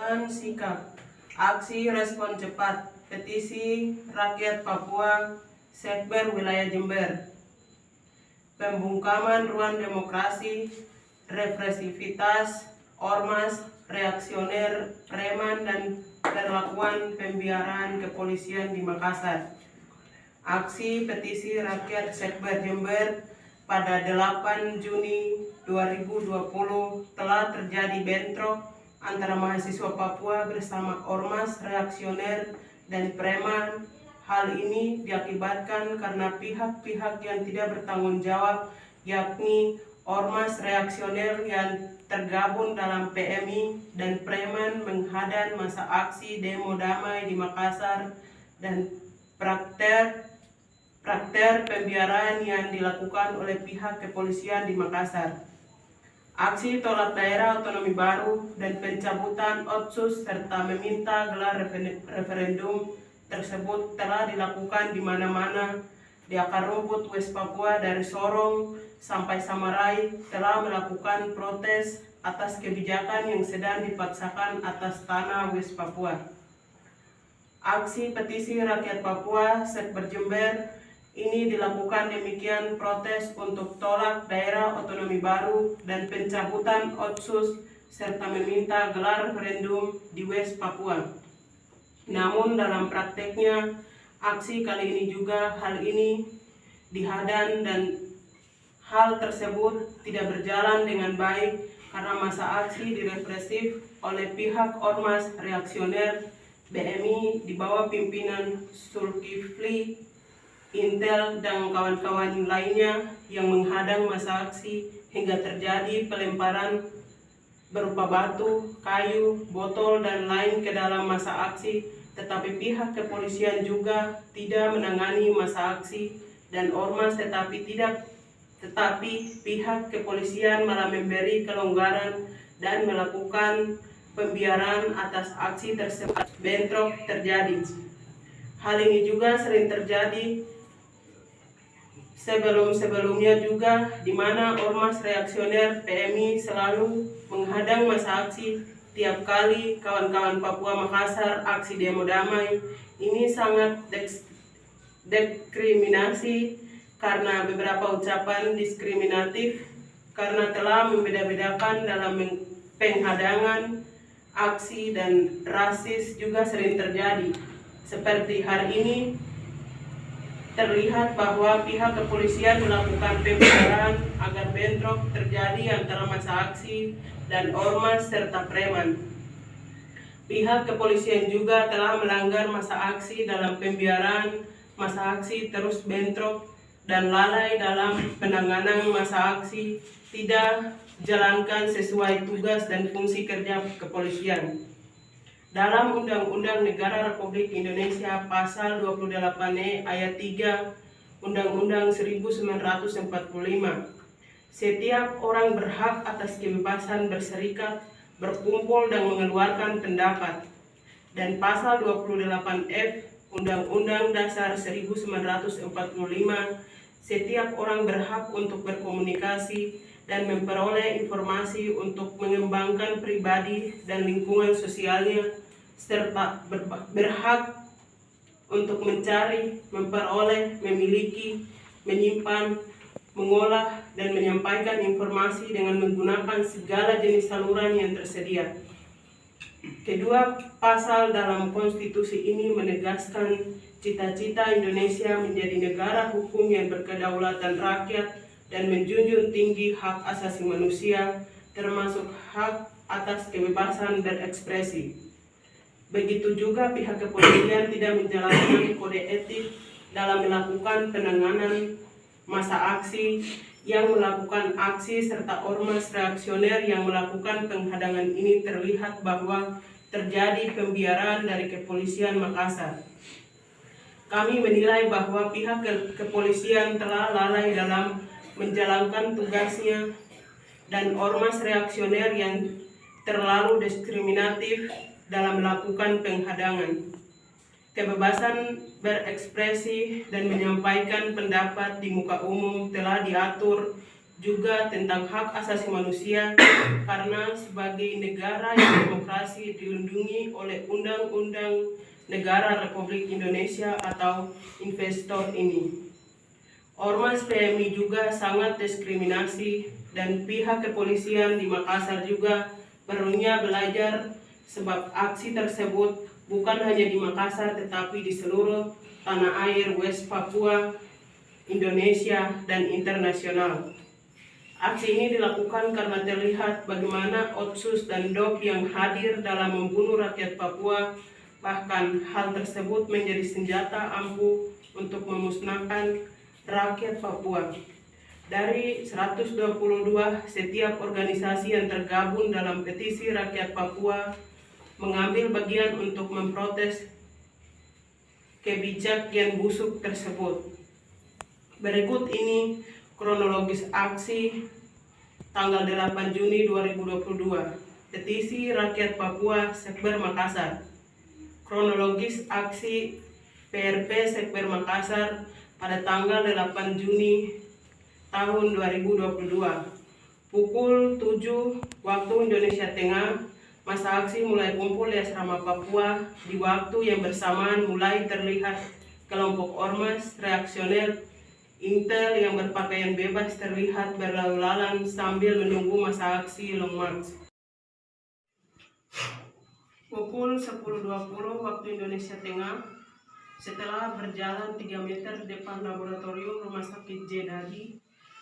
Perubahan sikap, aksi respon cepat, petisi rakyat Papua, Sekber Wilayah Jember. Pembungkaman ruang demokrasi, represivitas, ormas, reaksioner, preman, dan perlakuan pembiaran kepolisian di Makassar. Aksi petisi rakyat Sekber Jember pada 8 Juni 2020 telah terjadi bentrok antara mahasiswa Papua bersama ormas reaksioner dan preman. Hal ini diakibatkan karena pihak-pihak yang tidak bertanggung jawab, yakni ormas reaksioner yang tergabung dalam PMI dan preman, menghadang masa aksi demo damai di Makassar dan praktek pembiaran yang dilakukan oleh pihak kepolisian di Makassar. Aksi tolak daerah otonomi baru dan pencabutan Otsus serta meminta gelar referendum tersebut telah dilakukan di mana-mana. Di akar rumput West Papua dari Sorong sampai Samarai telah melakukan protes atas kebijakan yang sedang dipaksakan atas tanah West Papua. Aksi petisi rakyat Papua Sekber Jember ini dilakukan demikian protes untuk tolak daerah otonomi baru dan pencabutan Otsus serta meminta gelar referendum di West Papua. Namun dalam prakteknya, aksi kali ini juga hal ini dihadang dan hal tersebut tidak berjalan dengan baik karena masa aksi direpresif oleh pihak ormas reaksioner BMI di bawah pimpinan Zulkifli, Intel, dan kawan-kawan lainnya yang menghadang masa aksi hingga terjadi pelemparan berupa batu, kayu, botol, dan lain ke dalam masa aksi. Tetapi pihak kepolisian juga tidak menangani masa aksi dan ormas tetapi pihak kepolisian malah memberi kelonggaran dan melakukan pembiaran atas aksi tersebut. Bentrok terjadi. Hal ini juga sering terjadi sebelumnya juga, di mana ormas reaksioner PMI selalu menghadang masa aksi tiap kali kawan-kawan Papua Makassar aksi demo damai. Ini sangat diskriminasi karena beberapa ucapan diskriminatif karena telah membeda-bedakan dalam penghadangan aksi dan rasis juga sering terjadi. Seperti hari ini terlihat bahwa pihak kepolisian melakukan pembiaran agar bentrok terjadi antara masa aksi dan ormas serta preman. Pihak kepolisian juga telah melanggar masa aksi dalam pembiaran masa aksi, terus bentrok dan lalai dalam penanganan masa aksi, tidak jalankan sesuai tugas dan fungsi kerja kepolisian. Dalam Undang-Undang Negara Republik Indonesia Pasal 28E Ayat 3 Undang-Undang 1945, setiap orang berhak atas kebebasan berserikat, berkumpul, dan mengeluarkan pendapat. Dan Pasal 28F Undang-Undang Dasar 1945, setiap orang berhak untuk berkomunikasi dan memperoleh informasi untuk mengembangkan pribadi dan lingkungan sosialnya, serta berhak untuk mencari, memperoleh, memiliki, menyimpan, mengolah, dan menyampaikan informasi dengan menggunakan segala jenis saluran yang tersedia. Kedua pasal dalam konstitusi ini menegaskan cita-cita Indonesia menjadi negara hukum yang berkedaulatan rakyat dan menjunjung tinggi hak asasi manusia, termasuk hak atas kebebasan berekspresi. Begitu juga pihak kepolisian tidak menjalankan kode etik dalam melakukan penanganan masa aksi, yang melakukan aksi serta ormas reaksioner yang melakukan penghadangan ini terlihat bahwa terjadi pembiaran dari kepolisian Makassar. Kami menilai bahwa pihak kepolisian telah lalai dalam menjalankan tugasnya dan ormas reaksioner yang terlalu diskriminatif dalam melakukan penghadangan. Kebebasan berekspresi dan menyampaikan pendapat di muka umum telah diatur juga tentang hak asasi manusia karena sebagai negara yang demokrasi dilindungi dilindungi oleh Undang-Undang Negara Republik Indonesia atau investor ini. Ormas PMI juga sangat diskriminasi dan pihak kepolisian di Makassar juga perlunya belajar sebab aksi tersebut bukan hanya di Makassar tetapi di seluruh tanah air West Papua, Indonesia, dan internasional. Aksi ini dilakukan karena terlihat bagaimana Otsus dan DOP yang hadir dalam membunuh rakyat Papua, bahkan hal tersebut menjadi senjata ampuh untuk memusnahkan rakyat Papua. Dari 122 setiap organisasi yang tergabung dalam petisi rakyat Papua mengambil bagian untuk memprotes kebijakan busuk tersebut. Berikut ini kronologis aksi tanggal 8 Juni 2022. Petisi rakyat Papua Sekber Makassar. Kronologis aksi PRP Sekber Makassar pada tanggal 8 Juni tahun 2022. Pukul 7 waktu Indonesia Tengah, masa aksi mulai kumpul di asrama Papua. Di waktu yang bersamaan mulai terlihat kelompok ormas reaksioner Intel yang berpakaian bebas terlihat berlalu lalang sambil menunggu masa aksi Long March. Pukul 10.20 waktu Indonesia Tengah, setelah berjalan 3 meter depan laboratorium Rumah Sakit Jeddah,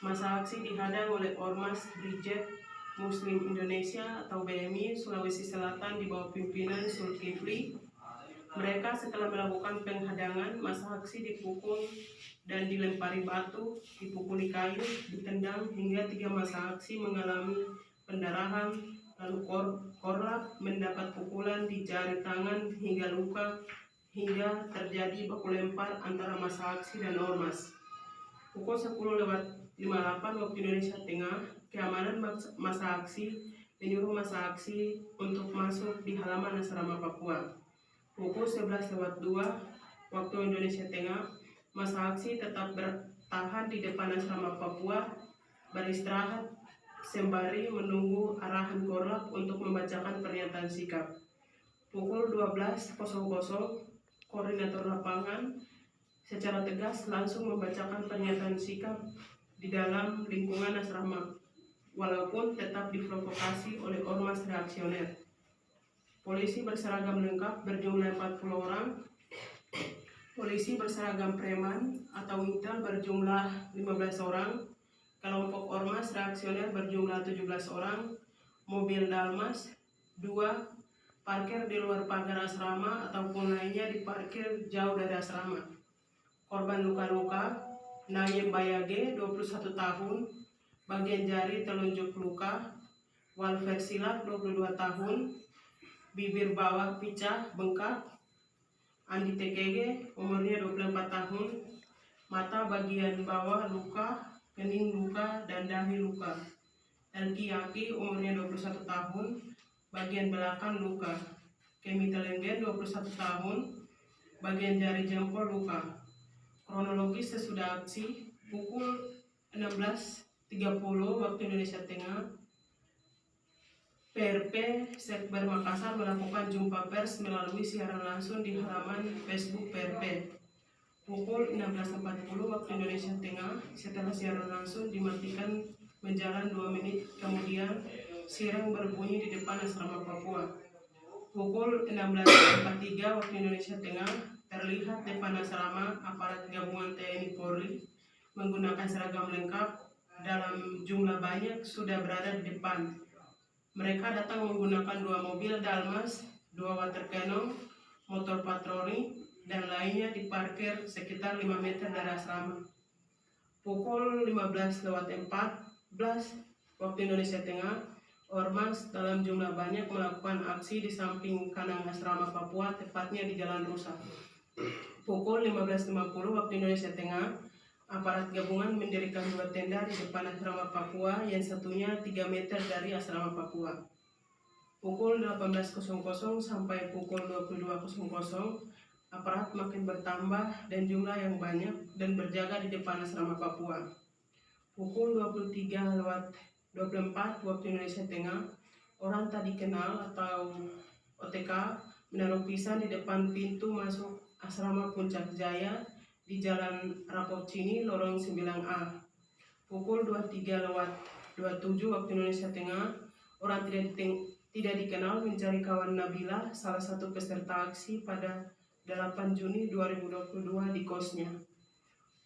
masa aksi dihadang oleh Ormas Brigade Muslim Indonesia atau BMI Sulawesi Selatan di bawah pimpinan Zulkifli. Mereka setelah melakukan penghadangan, masa aksi dipukul dan dilempari batu, dipukuli kayu, ditendang hingga 3 masa aksi mengalami pendarahan, lalu korlap mendapat pukulan di jari tangan hingga luka, hingga terjadi baku lempar antara masa aksi dan ormas. Pukul 10.58 waktu Indonesia Tengah, keamanan masa aksi menyuruh masa aksi untuk masuk di halaman asrama Papua. Pukul 11.02 waktu Indonesia Tengah, masa aksi tetap bertahan di depan asrama Papua, beristirahat sembari menunggu arahan korlap untuk membacakan pernyataan sikap. Pukul 12.00, koordinator lapangan secara tegas langsung membacakan pernyataan sikap di dalam lingkungan asrama, walaupun tetap diprovokasi oleh ormas reaksioner. Polisi berseragam lengkap berjumlah 40 orang, polisi berseragam preman atau Intel berjumlah 15 orang, kelompok ormas reaksioner berjumlah 17 orang, mobil Dalmas 2, parkir di luar pagar asrama ataupun lainnya diparkir jauh dari asrama. Korban luka-luka, Nayib Bayage 21 tahun, bagian jari telunjuk luka, Walfer Silak 22 tahun, bibir bawah pecah bengkak, Andi Tekege umurnya 24 tahun, mata bagian bawah luka, kening luka, dan dahi luka. Elki Yaki umurnya 21 tahun, bagian belakang luka. Kemi Telenggen 21 tahun, bagian jari jempol luka. Kronologis sesudah aksi, pukul 16.30 waktu Indonesia Tengah, PRP Sekber Makassar melakukan jumpa pers melalui siaran langsung di halaman Facebook PRP. Pukul 16.40 waktu Indonesia Tengah, setelah siaran langsung dimatikan menjalan 2 menit kemudian, sireng berbunyi di depan asrama Papua. Pukul 16.43 waktu Indonesia Tengah, terlihat depan asrama aparat gabungan TNI Polri menggunakan seragam lengkap dalam jumlah banyak sudah berada di depan. Mereka datang menggunakan 2 mobil Dalmas, 2 water cannon, motor patroli, dan lainnya diparkir sekitar 5 meter dari asrama. Pukul 15.14 waktu Indonesia Tengah, ormas dalam jumlah banyak melakukan aksi di samping kanan asrama Papua, tepatnya di Jalan Rusak. Pukul 15.50 waktu Indonesia Tengah, aparat gabungan mendirikan 2 tenda di depan asrama Papua, yang satunya 3 meter dari asrama Papua. Pukul 18.00 sampai pukul 22.00, aparat makin bertambah dan jumlah yang banyak dan berjaga di depan asrama Papua. Pukul 23.24 waktu Indonesia Tengah, orang tak dikenal atau OTK menaruh pisah di depan pintu masuk asrama Puncak Jaya di Jalan Rapocini, Lorong 9A. Pukul 23:27 waktu Indonesia Tengah, orang tidak dikenal mencari kawan Nabila, salah satu peserta aksi pada 8 Juni 2022 di kosnya.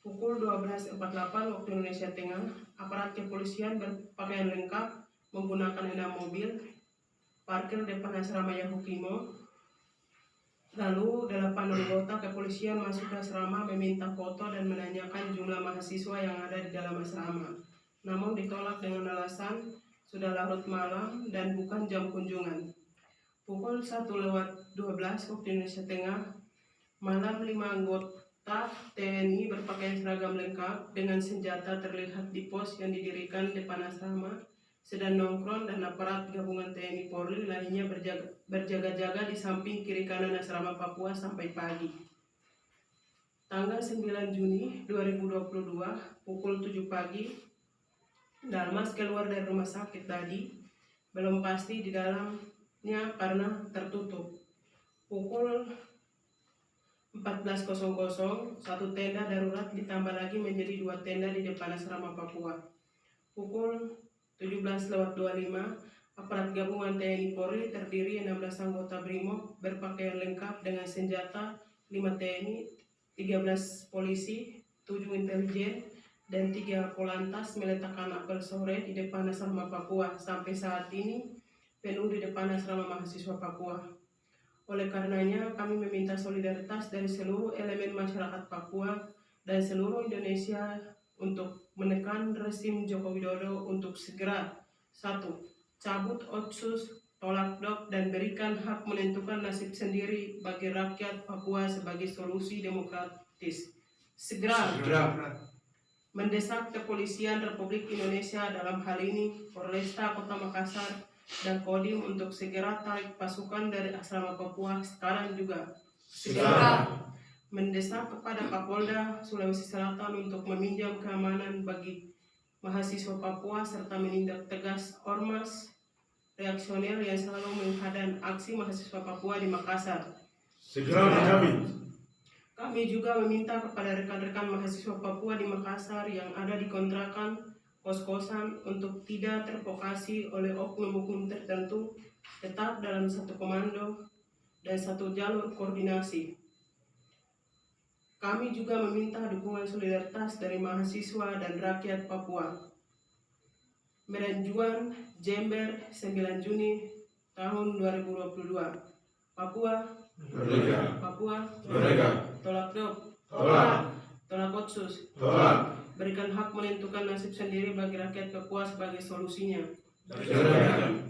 Pukul 12:48 waktu Indonesia Tengah, aparat kepolisian berpakaian lengkap menggunakan 6 mobil parkir depan asrama Yahukimo. Lalu 8 anggota kepolisian masuk ke asrama meminta foto dan menanyakan jumlah mahasiswa yang ada di dalam asrama. Namun ditolak dengan alasan sudah larut malam dan bukan jam kunjungan. Pukul 1:12 waktu Indonesia Tengah, malam 5 anggota TNI berpakaian seragam lengkap dengan senjata terlihat di pos yang didirikan depan asrama, sedang nongkrong, dan aparat gabungan TNI Polri lainnya berjaga-jaga di samping kiri kanan asrama Papua sampai pagi. Tanggal 9 Juni 2022 pukul 7 pagi, Dalmas keluar dari rumah sakit tadi, belum pasti di dalamnya karena tertutup. Pukul 14:00, satu tenda darurat ditambah lagi menjadi 2 tenda di depan asrama Papua. Pukul 17:25, aparat gabungan TNI Polri terdiri 16 anggota BRIMOB berpakaian lengkap dengan senjata, 5 TNI, 13 polisi, 7 intelijen, dan 3 polantas meletakkan apel sore di depan asrama Papua. Sampai saat ini penuh di depan asrama mahasiswa Papua. Oleh karenanya kami meminta solidaritas dari seluruh elemen masyarakat Papua dan seluruh Indonesia untuk menekan rezim Joko Widodo untuk segera 1. Cabut Otsus, tolak DOP, dan berikan hak menentukan nasib sendiri bagi rakyat Papua sebagai solusi demokratis. Segera mendesak kepolisian Republik Indonesia, dalam hal ini Polresta Kota Makassar dan Kodim, untuk segera tarik pasukan dari asrama Papua sekarang juga. Segera mendesak kepada Kapolda Sulawesi Selatan untuk meminjam keamanan bagi mahasiswa Papua serta menindak tegas ormas reaksioner yang selalu menghadang aksi mahasiswa Papua di Makassar. Segera dijamin. Kami juga meminta kepada rekan-rekan mahasiswa Papua di Makassar yang ada di kontrakan kos-kosan untuk tidak terprovokasi oleh oknum-oknum tertentu, tetap dalam satu komando dan satu jalur koordinasi. Kami juga meminta dukungan solidaritas dari mahasiswa dan rakyat Papua. Meranjuan, Jember, 9 Juni tahun 2022. Papua Merdeka. Papua Merdeka. Tolak DOP. Tolak Otsus. Berikan hak menentukan nasib sendiri bagi rakyat Papua sebagai solusinya. Berikan